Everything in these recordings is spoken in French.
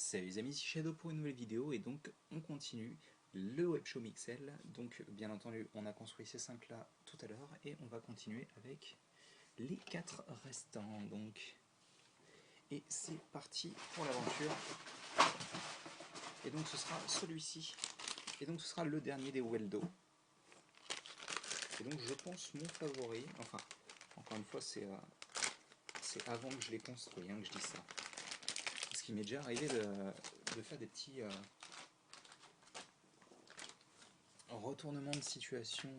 Salut les amis, c'est Shadow pour une nouvelle vidéo et donc on continue le Webshop Mixel. Donc bien entendu on a construit ces 5 là tout à l'heure et on va continuer avec les 4 restants. Donc. Et c'est parti pour l'aventure. Et donc ce sera celui-ci. Et donc ce sera le dernier des Weldo. Et donc je pense mon favori, enfin encore une fois c'est avant que je l'ai construit que je dis ça. Parce qu'il m'est déjà arrivé de faire des petits retournements de situation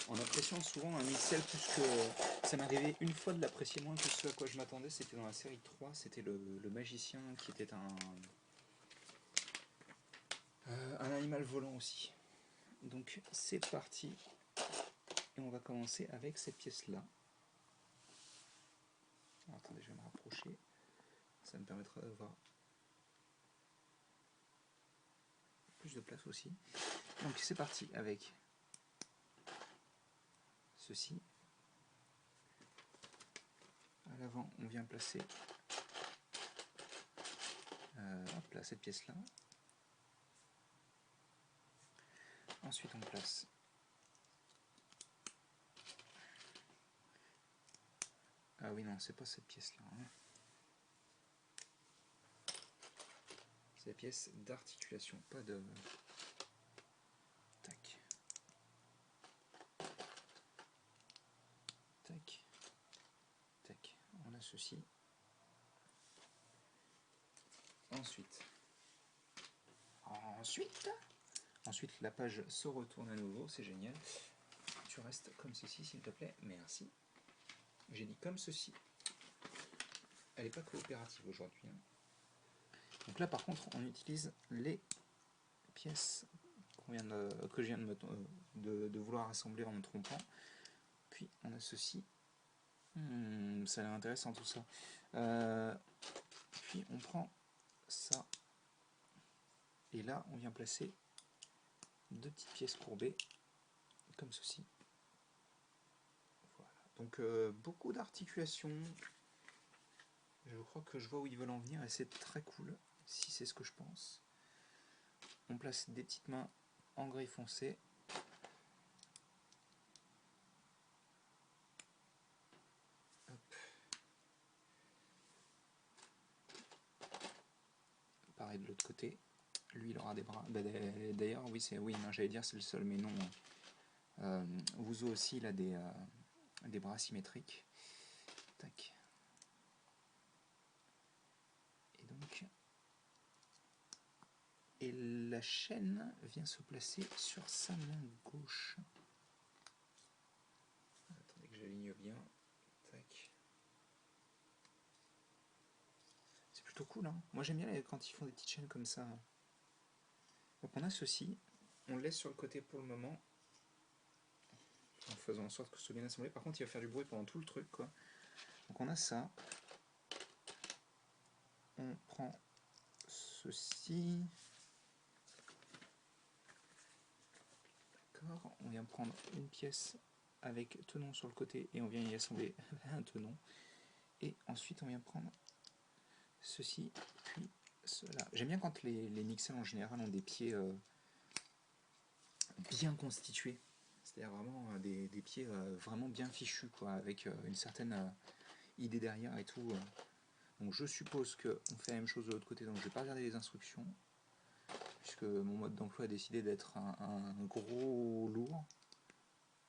en appréciant souvent un Mixel plus que... Ça m'arrivait une fois de l'apprécier moins que ce à quoi je m'attendais, c'était dans la série 3, c'était le magicien qui était un animal volant aussi. Donc c'est parti, et on va commencer avec cette pièce-là. Attendez, je vais me rapprocher, ça me permettra d'avoir plus de place aussi. Donc c'est parti avec ceci. À l'avant, on vient placer hop là, cette pièce-là. Ensuite, on place ah oui, non, c'est pas cette pièce-là. C'est la pièce d'articulation, pas de... Tac. Tac. Tac. On a ceci. Ensuite, la page se retourne à nouveau, c'est génial. Tu restes comme ceci, s'il te plaît. Merci. J'ai dit comme ceci. Elle n'est pas coopérative aujourd'hui. Donc là, par contre, on utilise les pièces que je viens de vouloir assembler en me trompant. Puis, on a ceci. Ça a l'air intéressant tout ça. Puis, on prend ça. Et là, on vient placer deux petites pièces courbées, comme ceci. Voilà. Donc, beaucoup d'articulations. Je crois que je vois où ils veulent en venir et c'est très cool, si c'est ce que je pense. On place des petites mains en gris foncé. Hop. Pareil de l'autre côté. Lui, il aura des bras. D'ailleurs, oui, j'allais dire c'est le seul, mais non. Wuzo aussi, il a des bras symétriques. Tac. Et donc... Et la chaîne vient se placer sur sa main gauche. Attendez que j'aligne bien. Tac. C'est plutôt cool, hein. Moi j'aime bien quand ils font des petites chaînes comme ça. Donc on a ceci. On le laisse sur le côté pour le moment. En faisant en sorte que ce soit bien assemblé. Par contre il va faire du bruit pendant tout le truc, quoi. Donc on a ça. On prend ceci. D'accord. On vient prendre une pièce avec tenon sur le côté et on vient y assembler un tenon. Et ensuite on vient prendre ceci, puis cela. J'aime bien quand les Mixel en général ont des pieds bien constitués. C'est-à-dire vraiment des pieds vraiment bien fichus, quoi, avec une certaine idée derrière et tout. Donc je suppose qu'on fait la même chose de l'autre côté, donc je ne vais pas regarder les instructions, puisque mon mode d'emploi a décidé d'être un gros lourd,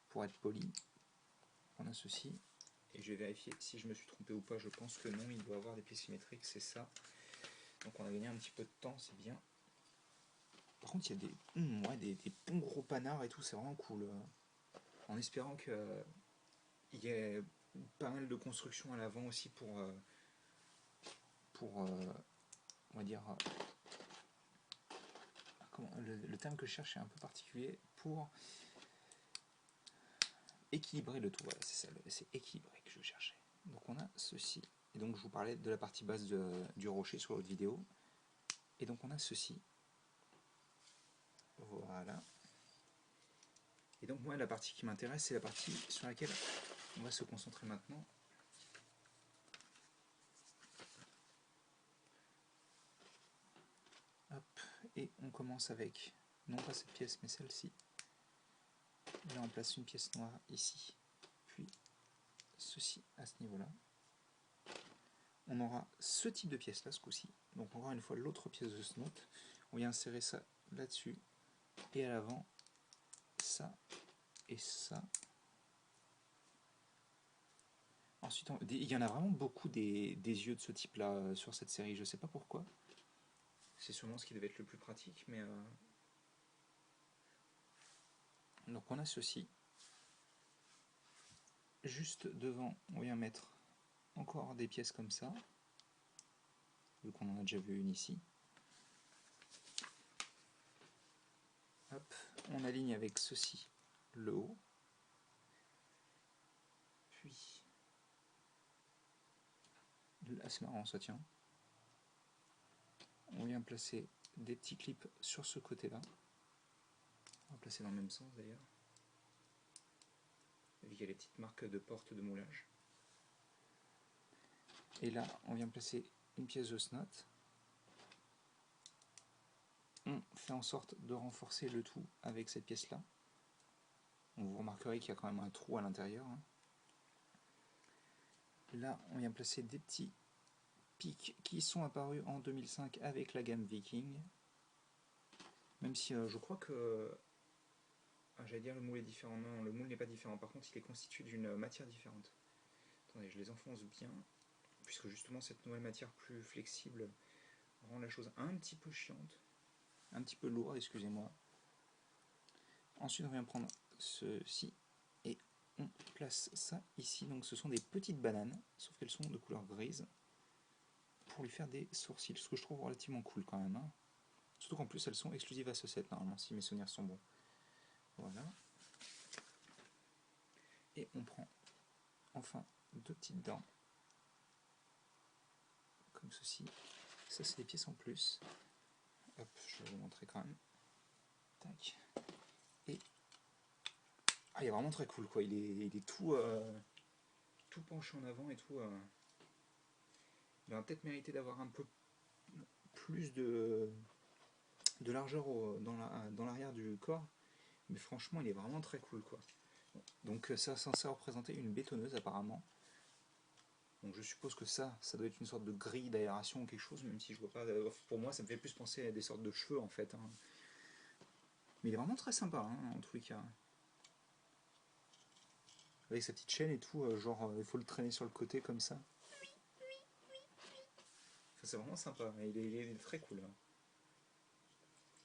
pour être poli. On a ceci, et je vais vérifier si je me suis trompé ou pas. Je pense que non, il doit avoir des pieds symétriques, c'est ça. Donc on a gagné un petit peu de temps, c'est bien. Par contre, il y a des bons gros panards et tout, c'est vraiment cool. En espérant qu'il y ait pas mal de construction à l'avant aussi pour on va dire, le terme que je cherche est un peu particulier, pour équilibrer le tout. Voilà, c'est ça, c'est équilibré que je cherchais. Donc on a ceci. Et donc je vous parlais de la partie basse du rocher sur l'autre vidéo. Et donc on a ceci. Voilà. Et donc moi la partie qui m'intéresse, c'est la partie sur laquelle on va se concentrer maintenant. Et on commence avec, non pas cette pièce, mais celle-ci. Là, on place une pièce noire ici, puis ceci à ce niveau-là. On aura ce type de pièce là ce coup-ci. Donc encore une fois l'autre pièce de ce note. On vient insérer ça là-dessus et à l'avant ça et ça. Ensuite, il y en a vraiment beaucoup des yeux de ce type là sur cette série. Je sais pas pourquoi. C'est sûrement ce qui devait être le plus pratique, mais donc on a ceci. Juste devant, on vient mettre encore des pièces comme ça, vu qu'on en a déjà vu une ici. Hop, on aligne avec ceci le haut. Puis, là c'est marrant, ça tient. On vient placer des petits clips sur ce côté-là. On va placer dans le même sens d'ailleurs. Vu qu'il y a les petites marques de porte de moulage. Et là, on vient placer une pièce de snot. On fait en sorte de renforcer le tout avec cette pièce-là. Vous remarquerez qu'il y a quand même un trou à l'intérieur. Là, on vient placer des petits pics qui sont apparus en 2005 avec la gamme Viking. Même si je crois que... j'allais dire le moule est différent. Non, le moule n'est pas différent. Par contre, il est constitué d'une matière différente. Attendez, je les enfonce bien. Puisque justement, cette nouvelle matière plus flexible rend la chose un petit peu chiante. Un petit peu lourde, excusez-moi. Ensuite, on vient prendre ceci et on place ça ici. Donc ce sont des petites bananes, sauf qu'elles sont de couleur grise, pour lui faire des sourcils, ce que je trouve relativement cool quand même. Surtout qu'en plus elles sont exclusives à ce set normalement, si mes souvenirs sont bons. Voilà. Et on prend enfin deux petites dents, comme ceci. Ça c'est des pièces en plus. Hop, je vais vous montrer quand même. Tac. Et il est vraiment très cool quoi, il est tout, tout penché en avant et tout. Il aurait peut-être mérité d'avoir un peu plus de largeur dans l'arrière du corps, mais franchement il est vraiment très cool quoi. Donc ça est censé représenter une bétonneuse apparemment. Donc je suppose que ça doit être une sorte de grille d'aération ou quelque chose, même si je vois pas. Pour moi ça me fait plus penser à des sortes de cheveux en fait. Mais il est vraiment très sympa en tous les cas. Avec sa petite chaîne et tout, genre il faut le traîner sur le côté comme ça. Enfin, c'est vraiment sympa, il est très cool.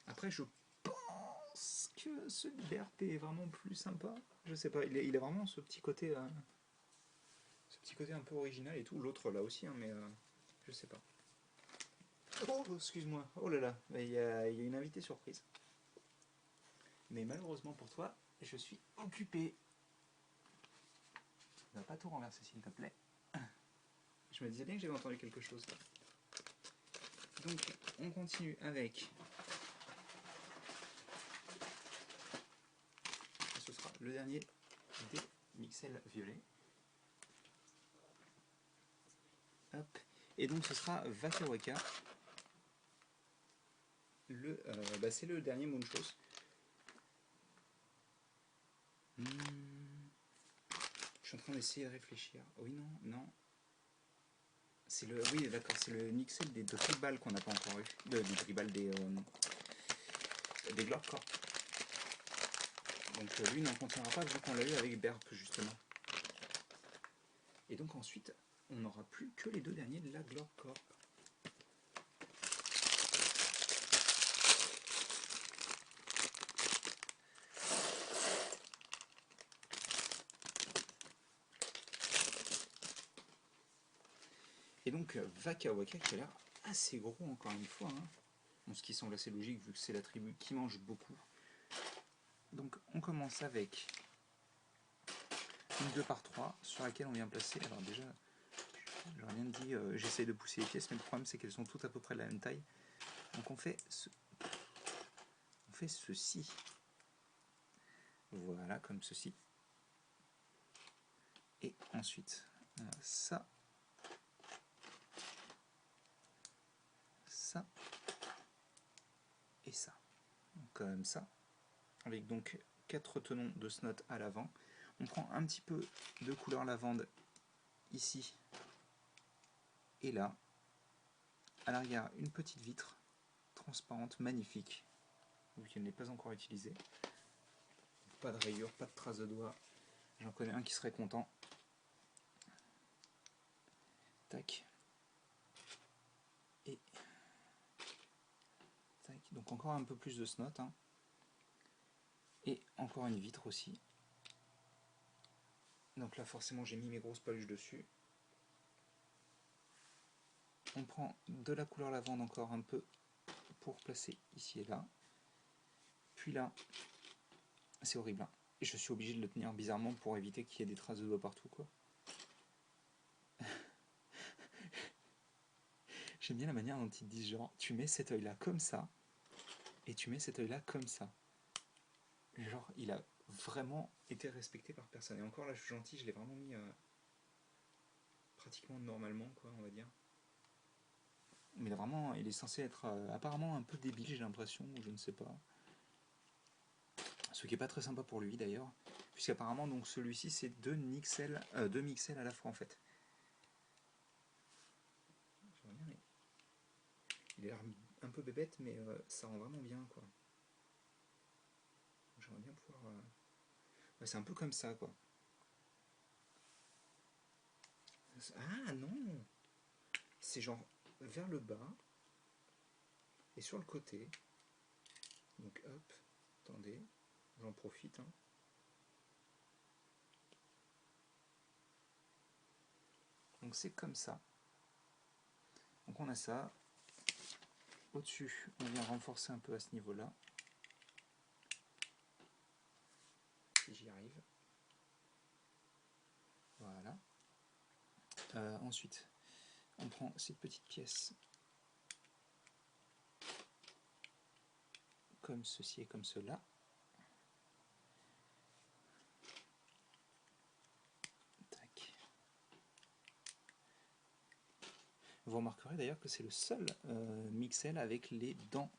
Après je pense que ce BRP est vraiment plus sympa. Je sais pas, il a vraiment ce petit côté un peu original et tout. L'autre là aussi, mais je sais pas. Oh, excuse-moi. Oh là là, il y a une invitée surprise. Mais malheureusement pour toi, je suis occupé. Ne va pas tout renverser s'il te plaît. Je me disais bien que j'avais entendu quelque chose là. Donc on continue avec... Ce sera le dernier des Mixel violets. Hop. Et donc ce sera Waka Waka. C'est le dernier Moonshot. Je suis en train d'essayer de réfléchir. Oui, non. C'est le, oui, d'accord, c'est le Mixel des Dribble qu'on n'a pas encore eu. Des Dribble des Glord Corp. Donc lui n'en contiendra pas vu qu'on l'a eu avec Berp justement. Et donc ensuite, on n'aura plus que les deux derniers de la Glord Corp. Et donc Waka Waka qui a l'air assez gros encore une fois. Bon, ce qui semble assez logique vu que c'est la tribu qui mange beaucoup. Donc on commence avec une 2x3 sur laquelle on vient placer. Alors déjà, j'aurais bien dit, j'essaye de pousser les pièces, mais le problème c'est qu'elles sont toutes à peu près de la même taille. Donc on fait ceci. Voilà, comme ceci. Et ensuite, on a ça. Ça. comme ça, avec donc 4 tenons de snot à l'avant. On prend un petit peu de couleur lavande ici et là. À l'arrière, une petite vitre transparente, magnifique, vu qu'elle n'est pas encore utilisée. Pas de rayures, pas de traces de doigts. J'en connais un qui serait content. Tac. Et tac. Donc encore un peu plus de snot. Hein. Et encore une vitre aussi. Donc là forcément j'ai mis mes grosses paluches dessus. On prend de la couleur lavande encore un peu pour placer ici et là. Puis là, c'est horrible. Hein. Et je suis obligé de le tenir bizarrement pour éviter qu'il y ait des traces de doigts partout, quoi. J'aime bien la manière dont ils disent genre, tu mets cet œil-là comme ça, et tu mets cet œil-là comme ça. Genre, il a vraiment été respecté par personne. Et encore là, je suis gentil, je l'ai vraiment mis pratiquement normalement, quoi, on va dire. Mais il est censé être apparemment un peu débile, j'ai l'impression, ou je ne sais pas. Ce qui n'est pas très sympa pour lui d'ailleurs, puisqu'apparemment donc celui-ci c'est deux mixels à la fois en fait. Il a l'air un peu bébête, mais ça rend vraiment bien quoi. J'aimerais bien pouvoir. Ouais, c'est un peu comme ça quoi. Ah non, c'est genre vers le bas et sur le côté. Donc hop, attendez, j'en profite. Hein. Donc c'est comme ça. Donc on a ça. Au-dessus, on vient renforcer un peu à ce niveau-là. Si j'y arrive. Voilà. Ensuite, on prend cette petite pièce comme ceci et comme cela. Tac. Vous remarquerez d'ailleurs que c'est le seul Mixel avec les dents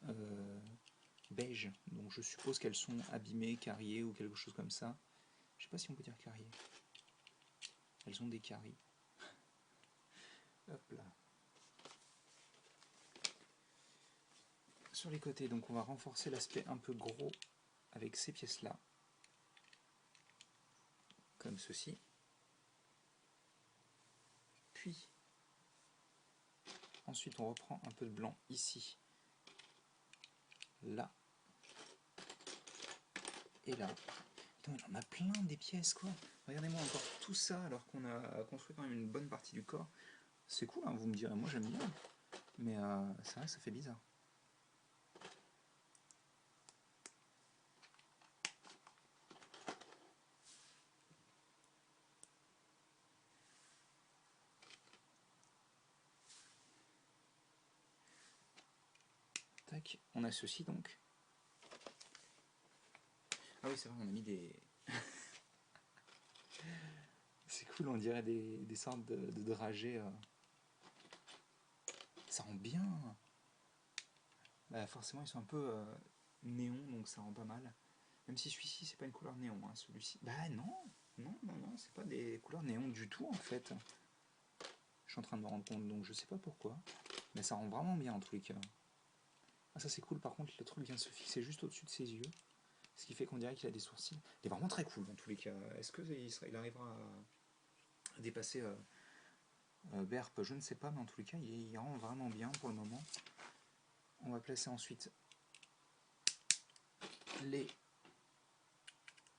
beige. Donc je suppose qu'elles sont abîmées, cariées ou quelque chose comme ça. Je sais pas si on peut dire cariées. Elles ont des caries. Hop là. Sur les côtés, donc on va renforcer l'aspect un peu gros avec ces pièces-là. Comme ceci. Puis, ensuite on reprend un peu de blanc ici, là, et là. Putain, il en a plein des pièces quoi. Regardez-moi encore tout ça alors qu'on a construit quand même une bonne partie du corps. C'est cool, hein, vous me direz, moi j'aime bien. Mais c'est vrai que ça fait bizarre. Tac, on a ceci donc. Ah oui, c'est vrai, on a mis des... c'est cool, on dirait des sortes de dragées. Ça rend bien. Bah, forcément, ils sont un peu néon, donc ça rend pas mal. Même si celui-ci, c'est pas une couleur néon, hein, celui-ci. Bah non, c'est pas des couleurs néon du tout en fait. Je suis en train de me rendre compte, donc je sais pas pourquoi. Mais ça rend vraiment bien en tous les cas. Ah, ça c'est cool, par contre, le truc vient de se fixer juste au-dessus de ses yeux. Ce qui fait qu'on dirait qu'il a des sourcils. Il est vraiment très cool dans tous les cas. Est-ce qu'il arrivera à dépasser Berp? Je ne sais pas, mais en tous les cas, il rend vraiment bien pour le moment. On va placer ensuite les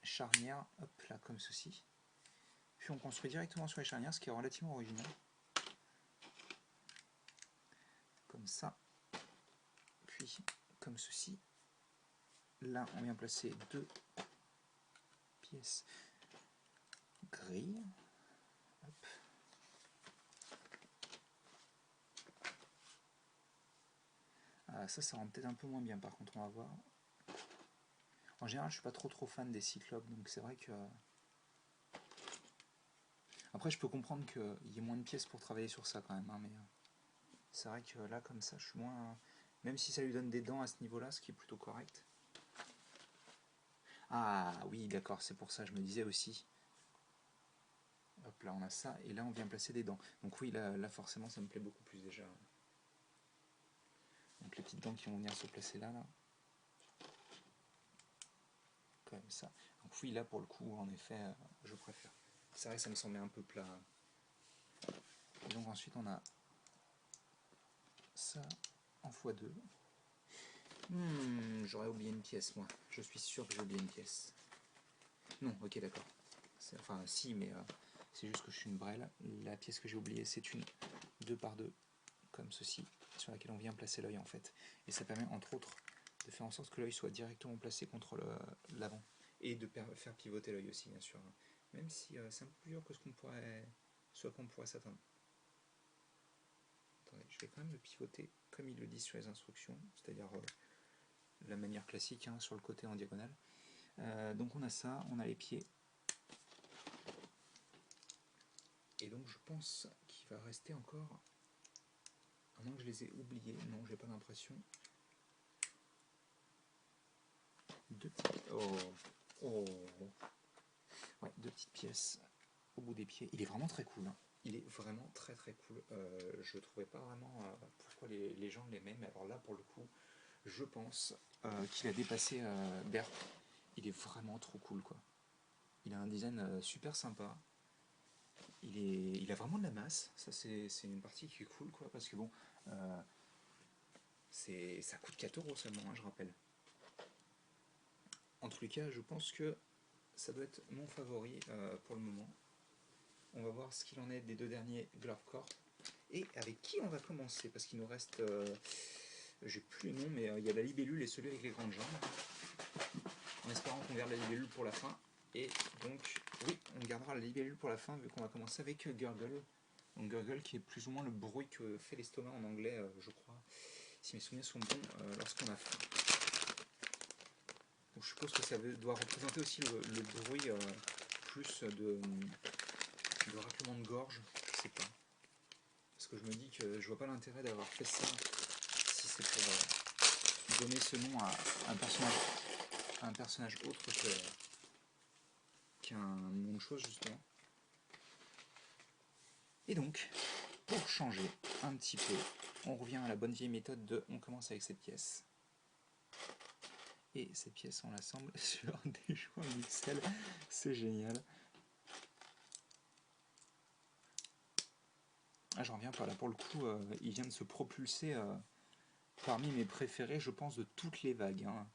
charnières, hop là, comme ceci. Puis on construit directement sur les charnières, ce qui est relativement original. Comme ça. Puis, comme ceci. Là, on vient placer deux pièces grilles. Hop. Ah, ça rend peut-être un peu moins bien, par contre, on va voir. En général, je suis pas trop fan des cyclopes, donc c'est vrai que... Après, je peux comprendre qu'il y ait moins de pièces pour travailler sur ça quand même, hein, mais c'est vrai que là, comme ça, je suis moins... Même si ça lui donne des dents à ce niveau-là, ce qui est plutôt correct, Ah oui, d'accord, c'est pour ça, je me disais aussi. Hop là, on a ça, et là on vient placer des dents. Donc oui, là forcément ça me plaît beaucoup plus déjà. Donc les petites dents qui vont venir se placer là. Comme ça. Donc oui, là pour le coup, en effet, je préfère. C'est vrai que ça me semblait un peu plat. Et donc ensuite on a ça en x2. J'aurais oublié une pièce, moi. Je suis sûr que j'ai oublié une pièce. Non, ok, d'accord. Enfin, si, mais c'est juste que je suis une brêle. La pièce que j'ai oubliée, c'est une 2x2, comme ceci, sur laquelle on vient placer l'œil en fait. Et ça permet entre autres de faire en sorte que l'œil soit directement placé contre l'avant. Et de faire pivoter l'œil aussi, bien sûr. Même si c'est un peu plus dur que ce qu'on pourrait s'attendre. Attendez, je vais quand même le pivoter comme il le dit sur les instructions, c'est-à-dire la manière classique, hein, sur le côté en diagonale. Donc on a ça, on a les pieds. Et donc je pense qu'il va rester encore, à moins que je les ai oubliés, non, j'ai pas l'impression. Deux petites pièces au bout des pieds. Il est vraiment très cool, hein. Il est vraiment très très cool. Je trouvais pas vraiment pourquoi les gens l'aimaient, mais alors là pour le coup, je pense qu'il a dépassé Berp. Il est vraiment trop cool, quoi. Il a un design super sympa. Il a vraiment de la masse. Ça c'est une partie qui est cool, quoi, parce que bon, ça coûte 4 € seulement, hein, je rappelle. En tous les cas, je pense que ça doit être mon favori pour le moment. On va voir ce qu'il en est des 2 derniers Glove Corp. Et avec qui on va commencer? Parce qu'il nous reste... j'ai plus le nom, mais il y a la libellule et celui avec les grandes jambes. En espérant qu'on garde la libellule pour la fin. Et donc, oui, on gardera la libellule pour la fin, vu qu'on va commencer avec Gurgle. Donc Gurgle qui est plus ou moins le bruit que fait l'estomac en anglais, je crois, si mes souvenirs sont bons, lorsqu'on a faim. Donc je suppose que ça doit représenter aussi le bruit plus de raclement de gorge, je sais pas. Parce que je me dis que je vois pas l'intérêt d'avoir fait ça si c'est pour donner ce nom à un personnage autre qu'un nom de chose, justement. Et donc, pour changer un petit peu, on revient à la bonne vieille méthode de on commence avec cette pièce. Et cette pièce, on l'assemble sur des joints Mixel, c'est génial. Ah, j'en reviens pas là, pour le coup, il vient de se propulser parmi mes préférés, je pense, de toutes les vagues, hein.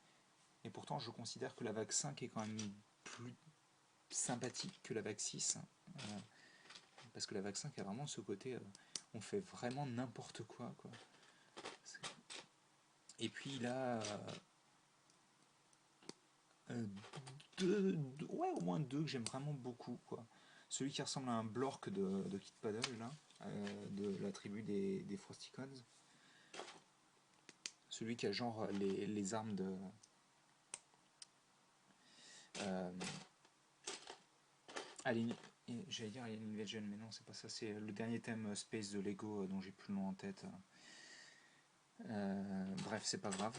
Et pourtant, je considère que la vague 5 est quand même plus sympathique que la vague 6. Parce que la vague 5 a vraiment ce côté, on fait vraiment n'importe quoi, quoi. Et puis là, ouais, au moins 2 que j'aime vraiment beaucoup, quoi. Celui qui ressemble à un Blork de Kid Paddle, là, de la tribu des Frosticons. Celui qui a genre les armes de... j'allais dire Alien Invasion, mais non, c'est pas ça, c'est le dernier thème Space de Lego dont j'ai plus le nom en tête. Bref, c'est pas grave.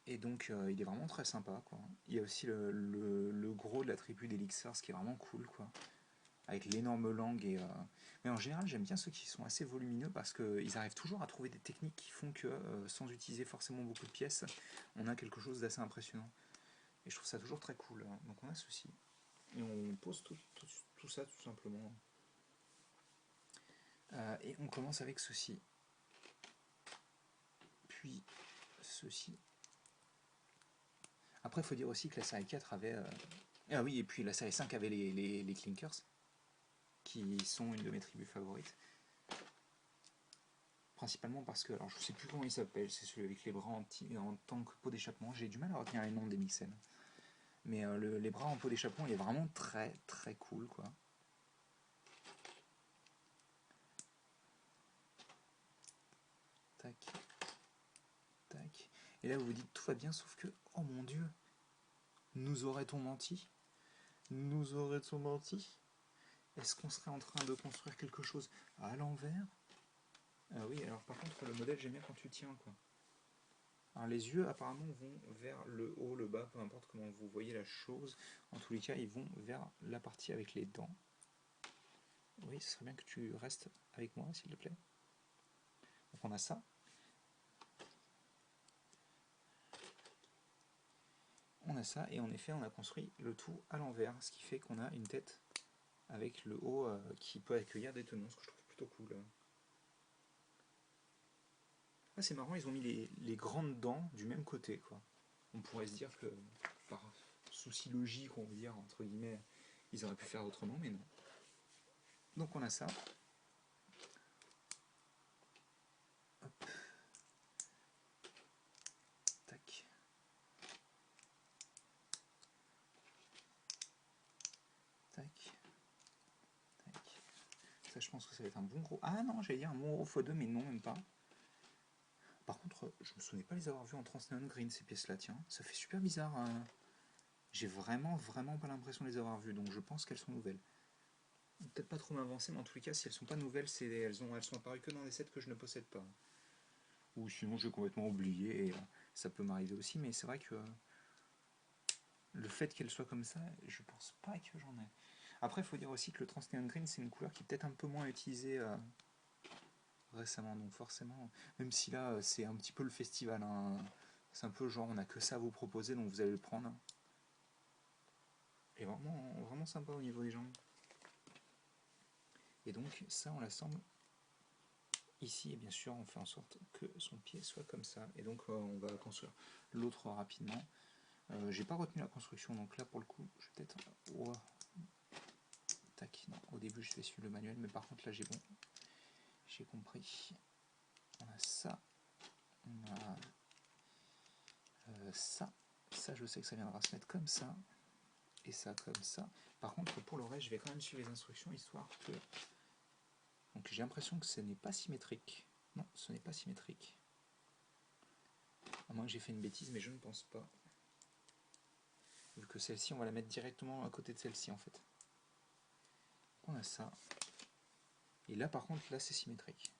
Et donc, il est vraiment très sympa, quoi. Il y a aussi le gros de la tribu d'Elixir, ce qui est vraiment cool, quoi. Avec l'énorme langue. Mais en général, j'aime bien ceux qui sont assez volumineux parce qu'ils arrivent toujours à trouver des techniques qui font que, sans utiliser forcément beaucoup de pièces, on a quelque chose d'assez impressionnant. Et je trouve ça toujours très cool. Donc on a ceci. Et on pose tout ça tout simplement. Et on commence avec ceci. Puis ceci. Après, il faut dire aussi que la série 4 avait... Ah oui, et puis la série 5 avait les Clinkers, qui sont une de mes tribus favorites. Principalement parce que, alors je sais plus comment il s'appelle, c'est celui avec les bras en tant que pot d'échappement. J'ai du mal à retenir les noms des Mixen. Mais les bras en pot d'échappement, il est vraiment très très cool, quoi. Tac. Tac. Et là vous vous dites tout va bien, sauf que, oh mon dieu, nous aurait-on menti? Nous aurait-on menti? Est-ce qu'on serait en train de construire quelque chose à l'envers? Ah oui, alors par contre le modèle j'aime bien quand tu tiens, quoi. Alors les yeux apparemment vont vers le haut, le bas, peu importe comment vous voyez la chose. En tous les cas, ils vont vers la partie avec les dents. Oui, ce serait bien que tu restes avec moi, s'il te plaît. Donc on a ça. On a ça, et en effet, on a construit le tout à l'envers, ce qui fait qu'on a une tête avec le haut qui peut accueillir des tenons, ce que je trouve plutôt cool. Ah, c'est marrant, ils ont mis les grandes dents du même côté, quoi. On pourrait se dire que, par souci logique, on va dire, entre guillemets, ils auraient pu faire autrement, mais non. Donc on a ça. Hop. Tac. Tac. Tac. Ça, je pense que ça va être un bon gros... Ah non, j'allais dire un bon gros x2, mais non, même pas. Par contre, je me souvenais pas les avoir vus en transnéon green, ces pièces-là, tiens. Ça fait super bizarre. J'ai vraiment pas l'impression de les avoir vues, donc je pense qu'elles sont nouvelles. Peut-être pas trop m'avancer, mais en tous les cas, si elles sont pas nouvelles, elles sont apparues que dans des sets que je ne possède pas. Ou sinon, j'ai complètement oublié, et ça peut m'arriver aussi, mais c'est vrai que le fait qu'elles soient comme ça, je pense pas que j'en ai. Après, il faut dire aussi que le transnéon green, c'est une couleur qui est peut-être un peu moins utilisée récemment, donc forcément, même si là, c'est un petit peu le festival, hein. C'est un peu genre, on a que ça à vous proposer, donc vous allez le prendre. Et vraiment sympa au niveau des jambes. Et donc ça on l'assemble ici, et bien sûr on fait en sorte que son pied soit comme ça. Et donc on va construire l'autre rapidement. J'ai pas retenu la construction, donc là pour le coup je vais peut-être... Oh. Tac, non, au début je vais suivre le manuel, mais par contre là j'ai compris. On a ça, on a ça je sais que ça viendra se mettre comme ça, et ça comme ça. Par contre pour le reste je vais quand même suivre les instructions, histoire que... Donc j'ai l'impression que ce n'est pas symétrique. Non, ce n'est pas symétrique. À moins que j'ai fait une bêtise, mais je ne pense pas. Vu que celle-ci, on va la mettre directement à côté de celle-ci en fait. On a ça. Et là par contre, là c'est symétrique.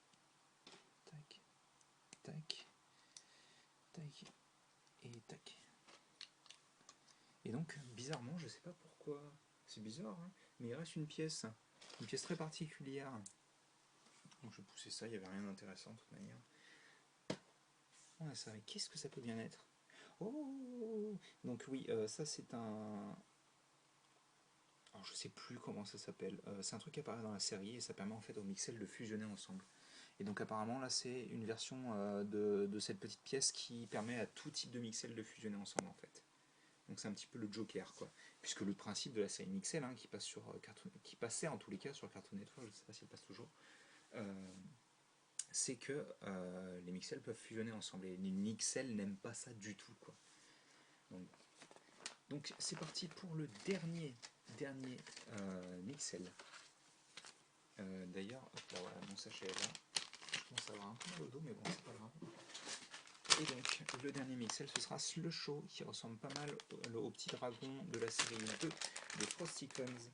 Tac, tac, tac, et tac. Et donc, bizarrement, je sais pas pourquoi, c'est bizarre, hein, mais il reste une pièce très particulière. Donc je poussais ça, il n'y avait rien d'intéressant de toute manière. On a ça, mais qu'est-ce que ça peut bien être? Oh. Donc oui, ça c'est un... Alors je sais plus comment ça s'appelle. C'est un truc qui apparaît dans la série et ça permet en fait aux mixels de fusionner ensemble. Et donc apparemment là c'est une version de cette petite pièce qui permet à tout type de mixel de fusionner ensemble en fait. Donc c'est un petit peu le Joker quoi. Puisque le principe de la série Mixel, hein, qui passait en tous les cas sur Cartoon Network, je ne sais pas si elle passe toujours, c'est que les mixels peuvent fusionner ensemble. Et les mixels n'aiment pas ça du tout quoi. Donc c'est parti pour le dernier mixel. D'ailleurs, là voilà, mon sachet est là. Je commence à avoir un peu mal au dos, mais bon, c'est pas grave. Et donc, le dernier mixel, ce sera Slusho, qui ressemble pas mal au petit dragon de la série 2 de Frosty-Cones.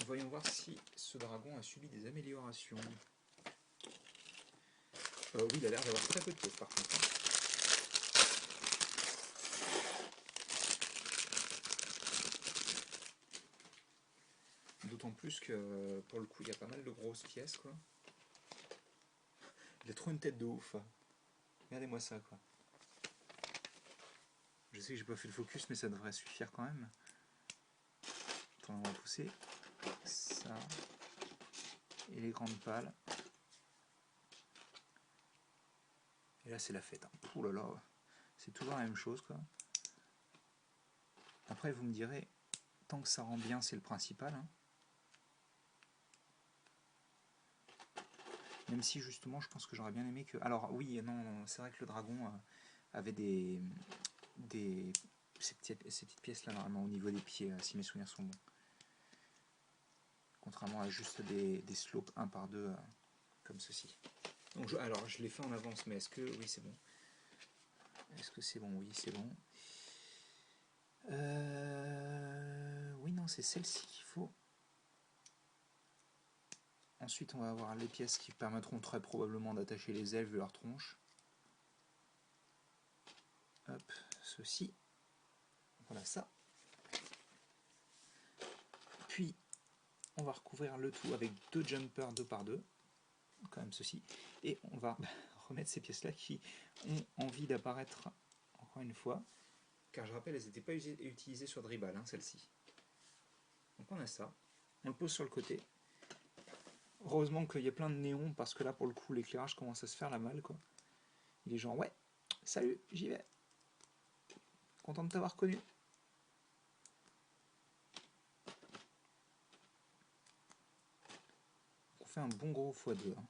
Voyons voir si ce dragon a subi des améliorations. Oui, il a l'air d'avoir très peu de peau par contre. D'autant plus que pour le coup, il y a pas mal de grosses pièces quoi. Il a trop une tête de ouf. Regardez-moi ça quoi. Je sais que j'ai pas fait le focus, mais ça devrait suffire quand même. Attends, on va pousser ça et les grandes pales. Et là c'est la fête. Hein. Ouh là là, c'est toujours la même chose quoi. Après vous me direz, tant que ça rend bien, c'est le principal. Hein. Même si justement je pense que j'aurais bien aimé que... Alors oui, non, c'est vrai que le dragon avait ces petites pièces là normalement au niveau des pieds, si mes souvenirs sont bons. Contrairement à juste des slopes 1 par 2 comme ceci. Donc alors je l'ai fait en avance, mais est-ce que... Oui c'est bon. Est-ce que c'est bon? Oui c'est bon. Oui non, c'est celle-ci qu'il faut. Ensuite, on va avoir les pièces qui permettront très probablement d'attacher les ailes vu leur tronche. Hop, ceci. Voilà ça. Puis, on va recouvrir le tout avec 2 jumpers 2 par 2, quand même ceci. Et on va remettre ces pièces-là qui ont envie d'apparaître encore une fois. Car je rappelle, elles n'étaient pas utilisées sur Dribble, hein, celles-ci. Donc on a ça. On le pose sur le côté. Heureusement qu'il y a plein de néons, parce que là, pour le coup, l'éclairage commence à se faire la malle, quoi. Il est genre, ouais, salut, j'y vais. Content de t'avoir connu. On fait un bon gros x2. Hein.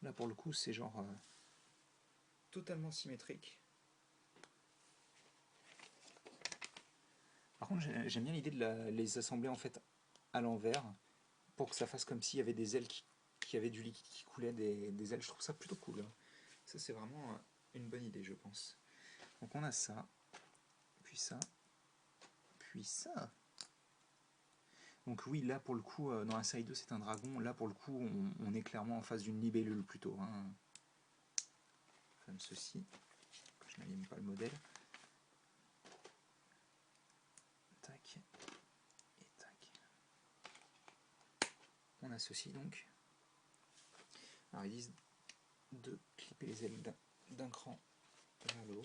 Là, pour le coup, c'est genre totalement symétrique. Par contre, j'aime bien l'idée de les assembler en fait à l'envers pour que ça fasse comme s'il y avait des ailes qui avaient du liquide qui coulait des ailes. Je trouve ça plutôt cool. Hein. Ça, c'est vraiment une bonne idée, je pense. Donc, on a ça, puis ça, puis ça. Donc oui, là pour le coup, dans la série 2 c'est un dragon, là pour le coup on est clairement en face d'une libellule plutôt. Hein. Comme ceci, je n'allume pas le modèle. Tac, et tac. On a ceci donc. Alors ils disent de clipper les ailes d'un cran vers le haut.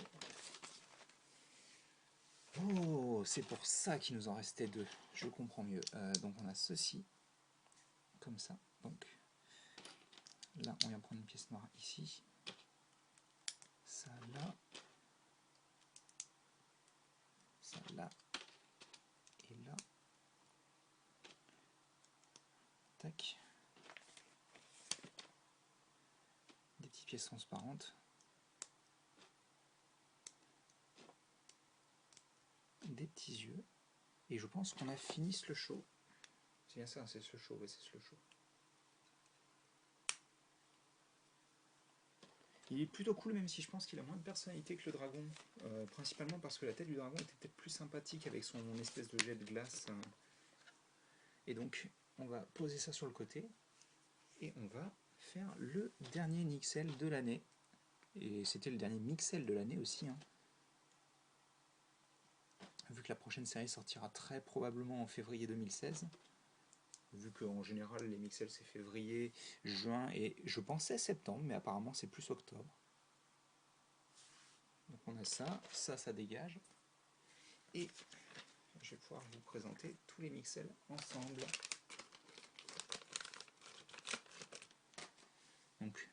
Oh, c'est pour ça qu'il nous en restait 2, je comprends mieux. Donc on a ceci, comme ça. Donc là on vient prendre une pièce noire ici. Ça là. Ça là. Et là. Tac. Des petites pièces transparentes. Des petits yeux. Et je pense qu'on a fini ce show. C'est bien ça, c'est ce show, ouais, c'est ce show. Il est plutôt cool, même si je pense qu'il a moins de personnalité que le dragon. Principalement parce que la tête du dragon était peut-être plus sympathique avec son espèce de jet de glace. Et donc, on va poser ça sur le côté. Et on va faire le dernier Nixel de l'année. Et c'était le dernier Mixel de l'année aussi. Hein. Vu que la prochaine série sortira très probablement en février 2016. Vu qu'en général les Mixels c'est février, juin et je pensais septembre, mais apparemment c'est plus octobre. Donc on a ça, ça dégage. Et je vais pouvoir vous présenter tous les Mixels ensemble. Donc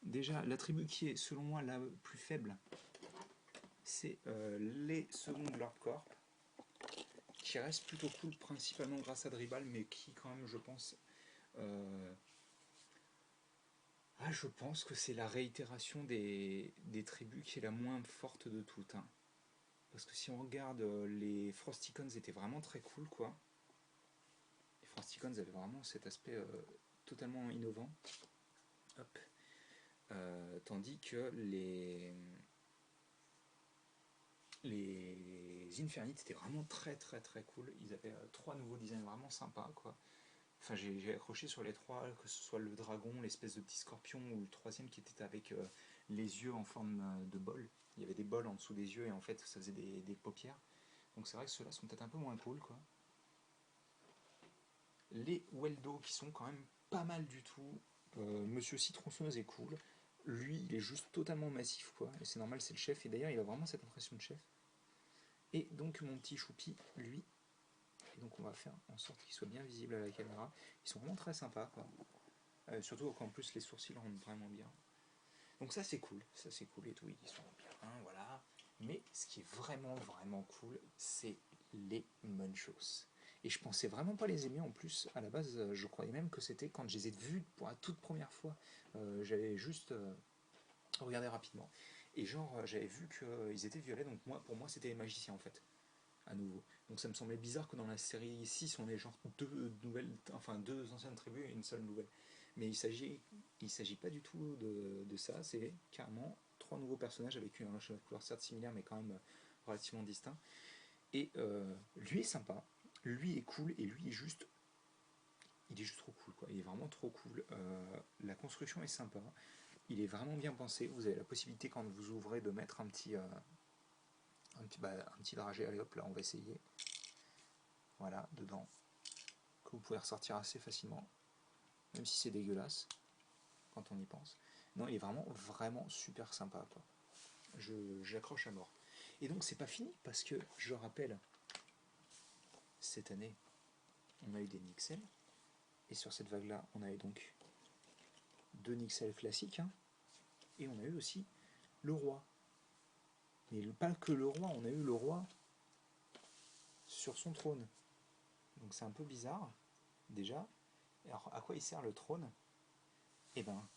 déjà l'attribut qui est selon moi la plus faible, c'est les secondes Lord Corp, qui restent plutôt cool principalement grâce à Dribble, mais qui quand même je pense je pense que c'est la réitération des tribus qui est la moins forte de toutes. Hein. Parce que si on regarde, les Frosticons étaient vraiment très cool, quoi. Les Frosticons avaient vraiment cet aspect totalement innovant. Hop. Tandis que les Infernites étaient vraiment très très très cool. Ils avaient 3 nouveaux designs vraiment sympas, quoi. Enfin, j'ai accroché sur les 3, que ce soit le dragon, l'espèce de petit scorpion, ou le troisième qui était avec les yeux en forme de bol. Il y avait des bols en dessous des yeux et en fait ça faisait des paupières. Donc c'est vrai que ceux-là sont peut-être un peu moins cool, quoi. Les Weldo qui sont quand même pas mal du tout. Monsieur Citronçonneuse est cool. Lui, il est juste totalement massif, quoi. Et c'est normal, c'est le chef. Et d'ailleurs, il a vraiment cette impression de chef. Et donc mon petit choupi, lui. Et donc on va faire en sorte qu'il soit bien visible à la caméra. Ils sont vraiment très sympas, quoi. Surtout qu'en plus les sourcils rendent vraiment bien. Donc ça c'est cool et tout, ils sont bien, voilà. Mais ce qui est vraiment vraiment cool, c'est les Munchos. Et je pensais vraiment pas les aimer en plus. À la base, je croyais même que c'était quand je les ai vus pour la toute première fois. J'avais juste regardé rapidement. Et genre, j'avais vu qu'ils étaient violets, donc pour moi c'était les magiciens en fait. À nouveau. Donc ça me semblait bizarre que dans la série 6, on ait genre deux anciennes tribus et une seule nouvelle. Mais il s'agit pas du tout de ça, c'est carrément 3 nouveaux personnages avec un couleur certes similaire mais quand même relativement distinct. Et lui est sympa, lui est cool et lui est juste il est juste trop cool, quoi. Il est vraiment trop cool. La construction est sympa. Il est vraiment bien pensé. Vous avez la possibilité quand vous ouvrez de mettre un petit dragé. Allez hop, là on va essayer. Voilà, dedans. Que vous pouvez ressortir assez facilement. Même si c'est dégueulasse. Quand on y pense. Non, il est vraiment super sympa, quoi. J'accroche à mort. Et donc c'est pas fini parce que, je rappelle, cette année, on a eu des Nixel. Et sur cette vague-là, on avait donc 2 Nixel classiques. Hein, et on a eu aussi le roi. Mais pas que le roi, on a eu le roi sur son trône. Donc c'est un peu bizarre, déjà. Alors à quoi il sert le trône? Eh ben,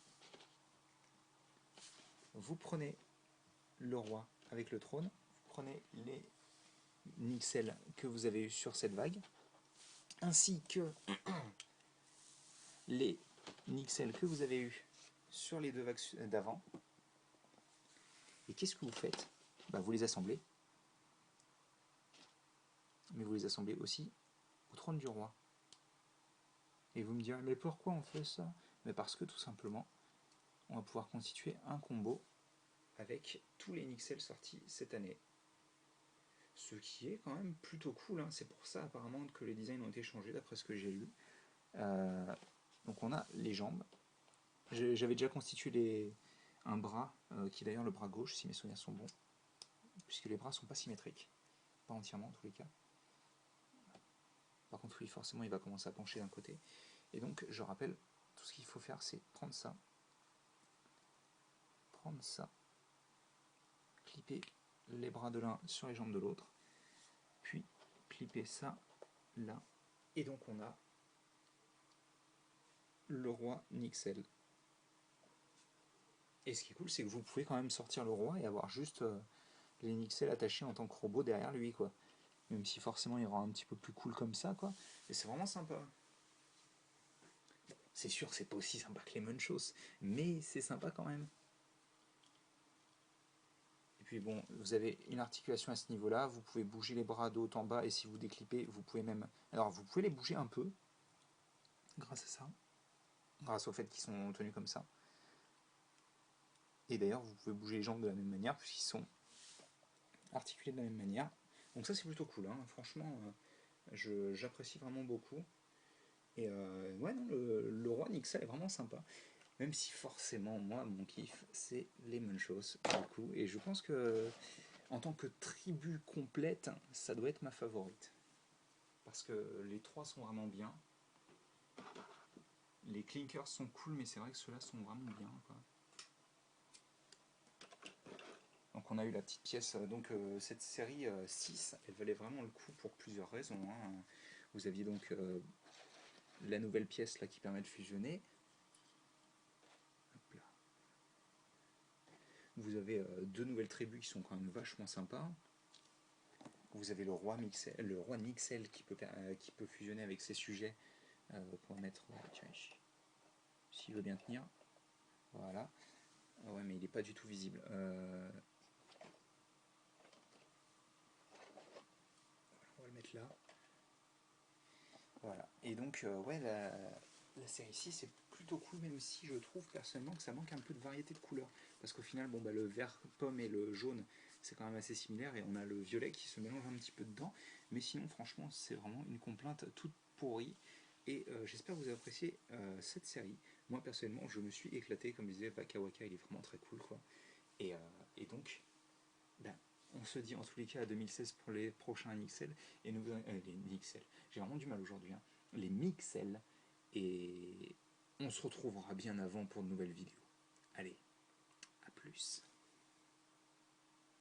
vous prenez le roi avec le trône, vous prenez les Nixel que vous avez eu sur cette vague, ainsi que les Nixel que vous avez eu sur les 2 vagues d'avant. Et qu'est-ce que vous faites? Bah, vous les assemblez. Mais vous les assemblez aussi au trône du roi. Et vous me direz, mais pourquoi on fait ça? Mais parce que tout simplement, on va pouvoir constituer un combo avec tous les Nixel sortis cette année. Ce qui est quand même plutôt cool, hein. C'est pour ça apparemment que les designs ont été changés d'après ce que j'ai lu. Donc on a les jambes. J'avais déjà constitué un bras, qui est d'ailleurs le bras gauche si mes souvenirs sont bons, puisque les bras sont pas symétriques, pas entièrement en tous les cas. Par contre oui, forcément il va commencer à pencher d'un côté. Et donc je rappelle, tout ce qu'il faut faire c'est prendre ça, clipper les bras de l'un sur les jambes de l'autre, puis clipper ça là, et donc on a le roi Nixel. Et ce qui est cool, c'est que vous pouvez quand même sortir le roi et avoir juste les Nixel attachés en tant que robot derrière lui, quoi. Même si forcément il y aura un petit peu plus cool comme ça, quoi. Et c'est vraiment sympa. C'est sûr, c'est pas aussi sympa que les Munchos, mais c'est sympa quand même. Et puis bon, vous avez une articulation à ce niveau-là, vous pouvez bouger les bras de haut en bas, et si vous déclipez, vous pouvez même... Alors vous pouvez les bouger un peu, grâce à ça, grâce au fait qu'ils sont tenus comme ça. Et d'ailleurs, vous pouvez bouger les jambes de la même manière, puisqu'ils sont articulés de la même manière. Donc ça c'est plutôt cool, hein. Franchement, j'apprécie vraiment beaucoup. Et ouais, non, le roi Nixel est vraiment sympa. Même si forcément, moi, mon kiff, c'est les Munchos, du coup. Et je pense que, en tant que tribu complète, ça doit être ma favorite. Parce que les 3 sont vraiment bien. Les clinkers sont cool, mais c'est vrai que ceux-là sont vraiment bien, quoi. Donc on a eu la petite pièce. Donc cette série 6, elle valait vraiment le coup pour plusieurs raisons, hein. Vous aviez donc la nouvelle pièce là qui permet de fusionner. Hop là. Vous avez 2 nouvelles tribus qui sont quand même vachement sympas. Vous avez le roi Nixel qui peut fusionner avec ses sujets pour mettre... tiens, s'il veut bien tenir. Voilà. Ah ouais, mais il n'est pas du tout visible. On va le mettre là. Voilà. Et donc, ouais, la série 6 est plutôt cool, même si je trouve personnellement que ça manque un peu de variété de couleurs. Parce qu'au final, bon, bah, le vert pomme et le jaune, c'est quand même assez similaire, et on a le violet qui se mélange un petit peu dedans. Mais sinon, franchement, c'est vraiment une complainte toute pourrie. Et j'espère que vous avez apprécié cette série. Moi, personnellement, je me suis éclaté. Comme je disais, Waka Waka, il est vraiment très cool, quoi. Et donc, ben, on se dit en tous les cas à 2016 pour les prochains Nixel. Et nous, les Nixel, j'ai vraiment du mal aujourd'hui, hein. Les Mixel. Et on se retrouvera bien avant pour de nouvelles vidéos. Allez, à plus.